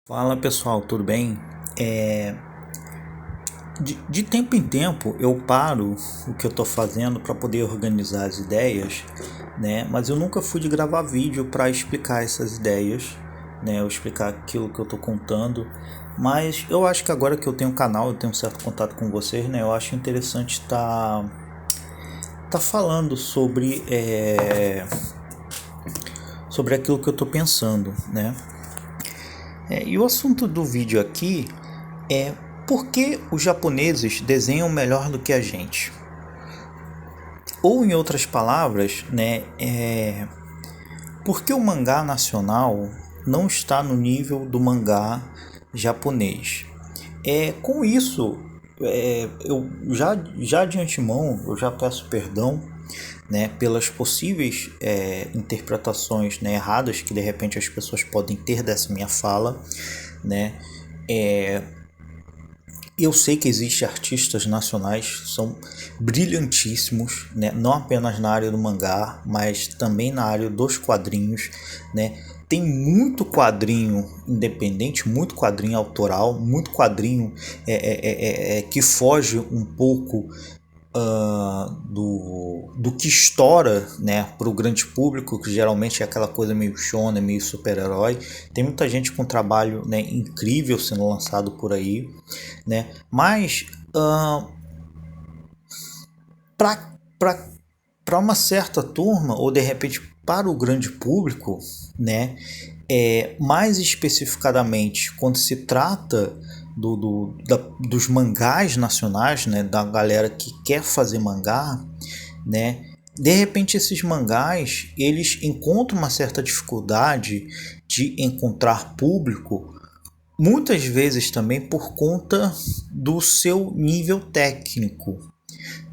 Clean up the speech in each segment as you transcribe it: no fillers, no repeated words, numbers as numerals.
Fala pessoal, tudo bem? É, de tempo em tempo eu paro o que eu estou fazendo para poder organizar as ideias, né? Mas eu nunca fui de gravar vídeo para explicar essas ideias, né? Eu explicar aquilo que eu estou contando. Mas eu acho que agora que eu tenho um canal, eu tenho um certo contato com vocês, né? Eu acho interessante tá falando sobre aquilo que eu estou pensando, né? E o assunto do vídeo aqui é por que os japoneses desenham melhor do que a gente? Ou em outras palavras, né, por que o mangá nacional não está no nível do mangá japonês? Com isso, eu já de antemão eu já peço perdão, né, pelas possíveis interpretações, né, erradas que de repente as pessoas podem ter dessa minha fala, né? Eu sei que existem artistas nacionais que são brilhantíssimos, né? Não apenas na área do mangá, mas também na área dos quadrinhos, né? Tem muito quadrinho independente, muito quadrinho autoral, muito quadrinho que foge um pouco do que estoura, né, para o grande público, que geralmente é aquela coisa meio shonen, meio super-herói. Tem muita gente com trabalho, né, incrível sendo lançado por aí, né? Mas para uma certa turma, ou de repente para o grande público, né, mais especificadamente quando se trata dos mangás nacionais, né, da galera que quer fazer mangá, né, de repente esses mangás eles encontram uma certa dificuldade de encontrar público, muitas vezes também por conta do seu nível técnico,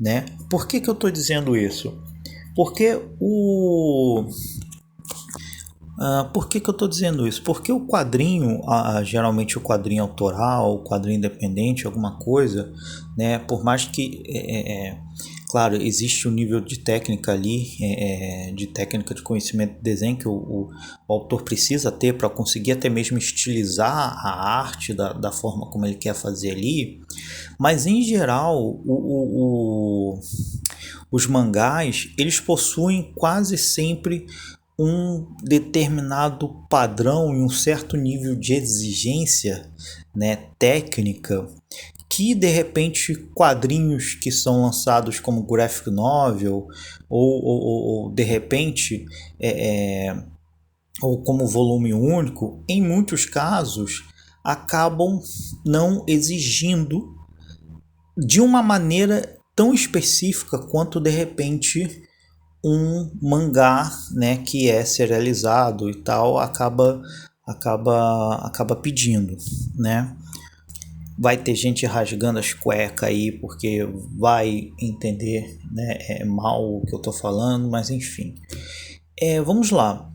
né? Por que eu estou dizendo isso? Porque por que eu estou dizendo isso? Porque o quadrinho, geralmente o quadrinho autoral, o quadrinho independente, alguma coisa, né? Por mais que, claro, existe um nível de técnica ali, de técnica de conhecimento de desenho que o autor precisa ter para conseguir até mesmo estilizar a arte da forma como ele quer fazer ali, mas em geral os mangás eles possuem quase sempre um determinado padrão e um certo nível de exigência, né, técnica, que de repente quadrinhos que são lançados como graphic novel ou de repente ou como volume único, em muitos casos acabam não exigindo de uma maneira tão específica quanto de repente um mangá, né, que é serializado e tal, acaba pedindo, né? Vai ter gente rasgando as cuecas aí porque vai entender, né, mal o que eu tô falando, mas enfim. Vamos lá.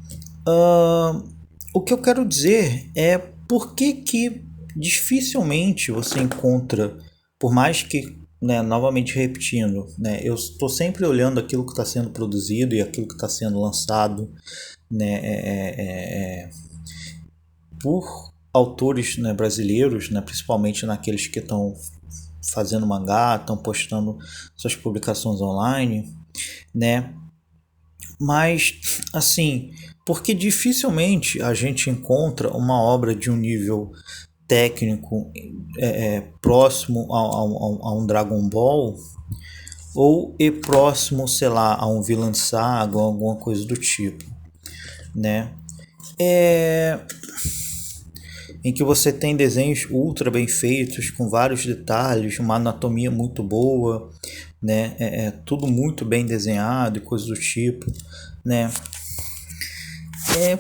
O que eu quero dizer é por que dificilmente você encontra, por mais que, né, novamente repetindo, né, eu estou sempre olhando aquilo que está sendo produzido e aquilo que está sendo lançado, né, por autores, né, brasileiros, né, principalmente naqueles que estão fazendo mangá, estão postando suas publicações online, né? Mas assim, porque dificilmente a gente encontra uma obra de um nível técnico próximo a um Dragon Ball ou próximo, sei lá, a um Vinland Saga ou alguma coisa do tipo, né? Em que você tem desenhos ultra bem feitos, com vários detalhes, uma anatomia muito boa, né? Tudo muito bem desenhado e coisas do tipo, né?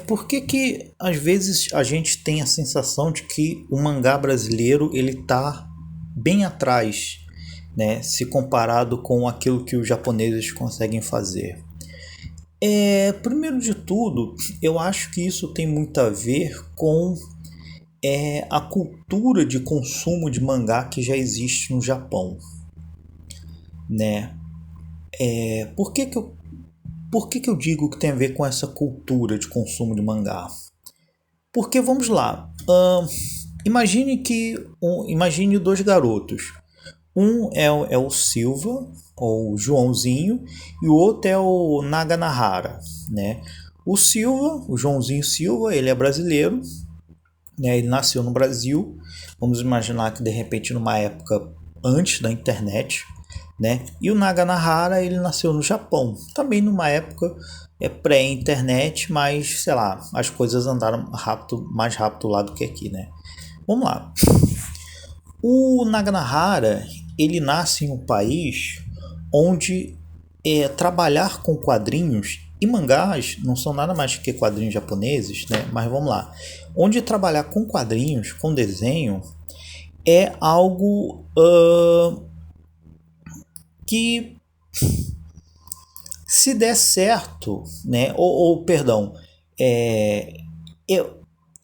Por que às vezes a gente tem a sensação de que o mangá brasileiro ele tá bem atrás, né, se comparado com aquilo que os japoneses conseguem fazer? Primeiro de tudo, eu acho que isso tem muito a ver com a cultura de consumo de mangá que já existe no Japão, né? Por que eu digo que tem a ver com essa cultura de consumo de mangá? Porque vamos lá, Imagine dois garotos. Um é o Silva, ou o Joãozinho, e o outro é o Naganahara, né? O Silva, o Joãozinho Silva, ele é brasileiro, né? Ele nasceu no Brasil. Vamos imaginar que de repente numa época antes da internet, né? E o Naganahara, ele nasceu no Japão, também numa época pré-internet, mas sei lá, as coisas andaram mais rápido lá do que aqui, né? Vamos lá. O Naganahara, ele nasce em um país onde trabalhar com quadrinhos e mangás não são nada mais que quadrinhos japoneses, né? Mas vamos lá. Onde trabalhar com quadrinhos, com desenho, é algo que, se der certo, né? Perdão,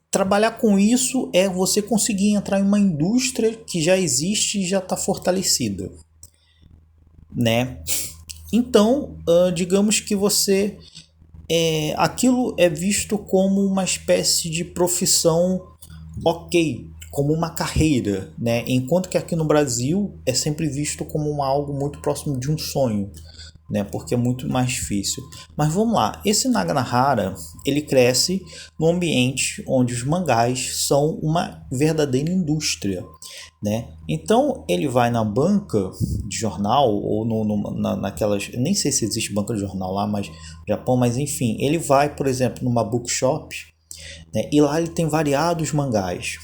trabalhar com isso é você conseguir entrar em uma indústria que já existe e já está fortalecida, né? Então, digamos que você aquilo é visto como uma espécie de profissão, ok, como uma carreira, né? Enquanto que aqui no Brasil é sempre visto como algo muito próximo de um sonho, né? Porque é muito mais difícil. Mas vamos lá, esse Naganahara, ele cresce num ambiente onde os mangás são uma verdadeira indústria, né? Então ele vai na banca de jornal ou naquelas, nem sei se existe banca de jornal lá, mas Japão, mas enfim, ele vai, por exemplo, numa bookshop, né? E lá ele tem variados mangás,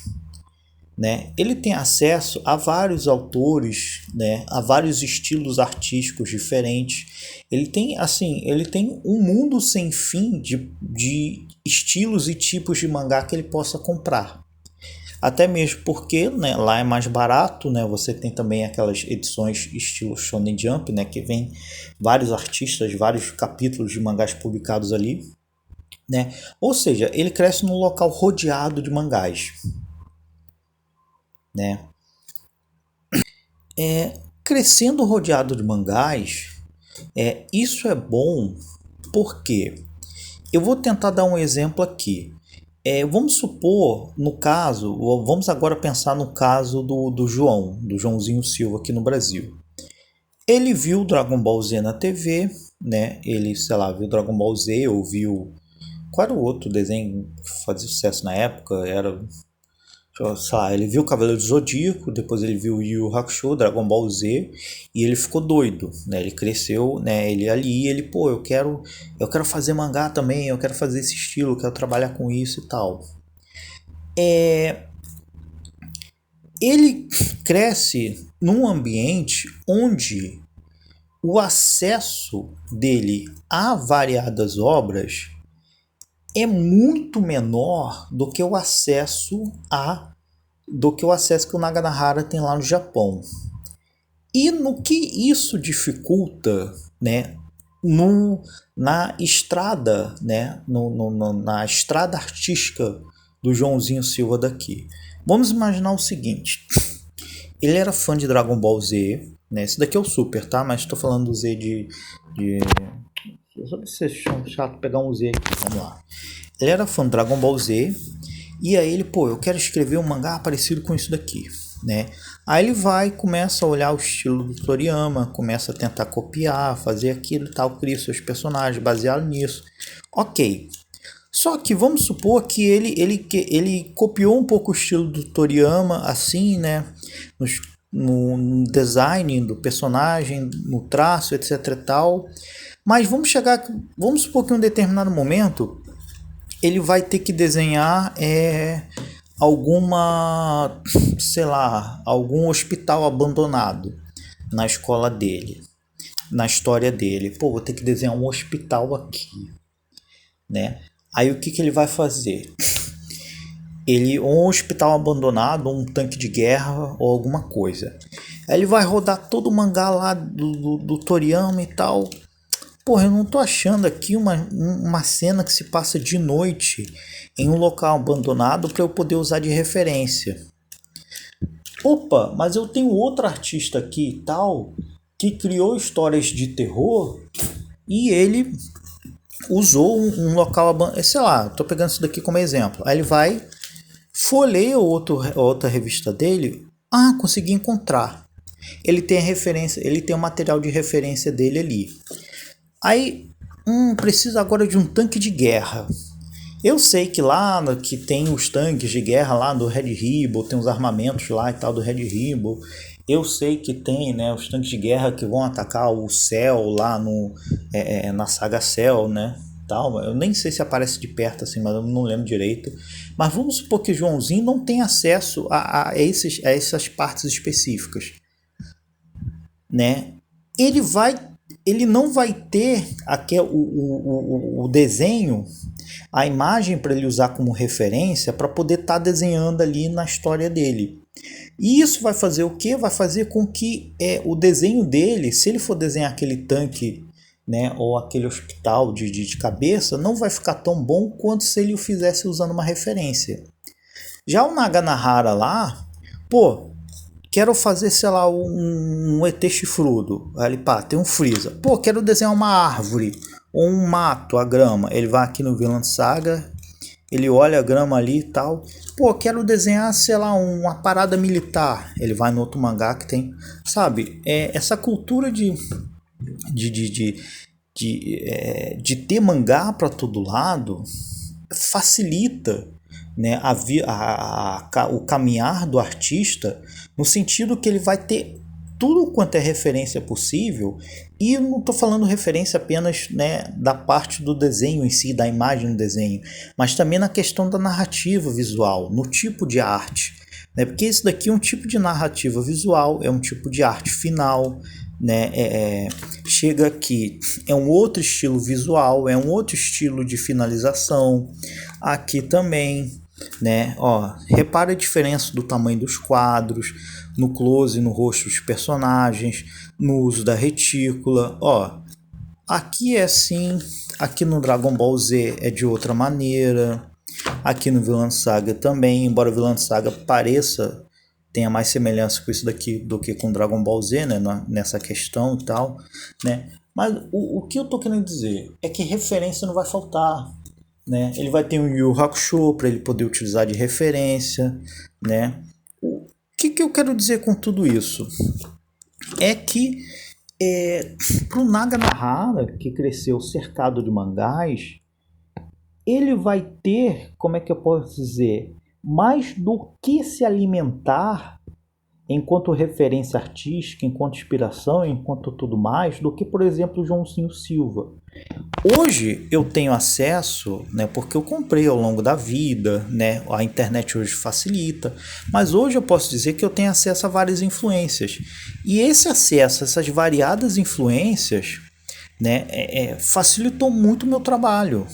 né? Ele tem acesso a vários autores, né? A vários estilos artísticos diferentes. Ele tem um mundo sem fim de estilos e tipos de mangá que ele possa comprar. Até mesmo porque, né, lá é mais barato, né? Você tem também aquelas edições estilo Shonen Jump, né? Que vem vários artistas, vários capítulos de mangás publicados ali, né? Ou seja, ele cresce num local rodeado de mangás, né? Crescendo rodeado de mangás, isso é bom porque eu vou tentar dar um exemplo aqui. Vamos supor, no caso, vamos agora pensar no caso do Joãozinho Silva aqui no Brasil. Ele viu Dragon Ball Z na TV, né? Ele, sei lá, viu Dragon Ball Z ou viu... Qual era o outro desenho que fazia sucesso na época? Era... Sei lá, ele viu o Cavaleiro do Zodíaco, depois ele viu Yu Yu Hakusho, Dragon Ball Z, e ele ficou doido, né? Ele cresceu, né? Ele ali, ele, pô, eu quero fazer mangá também, eu quero fazer esse estilo, eu quero trabalhar com isso e tal. Ele cresce num ambiente onde o acesso dele a variadas obras é muito menor do que o acesso que o Naganahara tem lá no Japão. E no que isso dificulta, né, na estrada, né, na estrada artística do Joãozinho Silva daqui. Vamos imaginar o seguinte: ele era fã de Dragon Ball Z, né? Esse daqui é o Super, tá? Mas estou falando do Z de só pra ser chato pegar um Z aqui, vamos lá. Ele era fã de Dragon Ball Z, e aí ele, pô, eu quero escrever um mangá parecido com isso daqui, né? Aí ele vai, começa a olhar o estilo do Toriyama, começa a tentar copiar, fazer aquilo e tal, cria seus personagens baseado nisso. Ok. Só que vamos supor que ele copiou um pouco o estilo do Toriyama, assim, né? No design do personagem, no traço, etc e tal. Mas vamos supor que em um determinado momento ele vai ter que desenhar algum hospital abandonado na escola dele, na história dele. Pô, vou ter que desenhar um hospital aqui, né? Aí o que ele vai fazer? Um hospital abandonado, um tanque de guerra ou alguma coisa. Aí ele vai rodar todo o mangá lá do Toriyama e tal. Porra, eu não tô achando aqui uma cena que se passa de noite em um local abandonado para eu poder usar de referência. Opa, mas eu tenho outro artista aqui e tal que criou histórias de terror e ele usou um local abandonado. Sei lá, tô pegando isso daqui como exemplo. Aí ele vai, Folhei outra revista dele, consegui encontrar. Ele tem a referência, ele tem o material de referência dele ali. Aí, precisa agora de um tanque de guerra. Eu sei que lá que tem os tanques de guerra lá do Red Ribbon, tem os armamentos lá e tal do Red Ribbon. Eu sei que tem, né, os tanques de guerra que vão atacar o Cell lá na saga Cell, né? Tal. Eu nem sei se aparece de perto assim, mas eu não lembro direito. Mas vamos supor que Joãozinho não tem acesso a essas partes específicas, né? Ele não vai ter o desenho, a imagem para ele usar como referência para poder estar desenhando ali na história dele. E isso vai fazer o quê? Vai fazer com que o desenho dele, se ele for desenhar aquele tanque, né, ou aquele hospital de cabeça, não vai ficar tão bom quanto se ele o fizesse usando uma referência. Já o Naganahara lá, pô, quero fazer, sei lá, um ET chifrudo. Aí ele, tem um Freeza. Pô, quero desenhar uma árvore ou um mato, a grama. Ele vai aqui no Vinland Saga, ele olha a grama ali e tal. Pô, quero desenhar, sei lá, uma parada militar. Ele vai no outro mangá que tem, sabe? Essa cultura de ter mangá para todo lado facilita, né, o caminhar do artista, no sentido que ele vai ter tudo quanto é referência possível, e eu não estou falando referência apenas, né, da parte do desenho em si, da imagem do desenho, mas também na questão da narrativa visual, no tipo de arte, né, porque isso daqui é um tipo de narrativa visual, é um tipo de arte final, né, chega aqui, é um outro estilo visual, é um outro estilo de finalização, aqui também, né, repara a diferença do tamanho dos quadros, no close, no rosto dos personagens, no uso da retícula, aqui é assim, aqui no Dragon Ball Z é de outra maneira, aqui no Vinland Saga também, embora o Vinland Saga tenha mais semelhança com isso daqui do que com Dragon Ball Z, né, nessa questão e tal, né, mas o que eu tô querendo dizer é que referência não vai faltar, né, ele vai ter um Yu Yu Hakusho para ele poder utilizar de referência, né. O que eu quero dizer com tudo isso? É que pro Naganahara, que cresceu cercado de mangás, ele vai ter, como é que eu posso dizer, mais do que se alimentar enquanto referência artística, enquanto inspiração, enquanto tudo mais, do que, por exemplo, o Joãozinho Silva. Hoje eu tenho acesso, né, porque eu comprei ao longo da vida, né, a internet hoje facilita, mas hoje eu posso dizer que eu tenho acesso a várias influências. E esse acesso a essas variadas influências, né, facilitou muito o meu trabalho.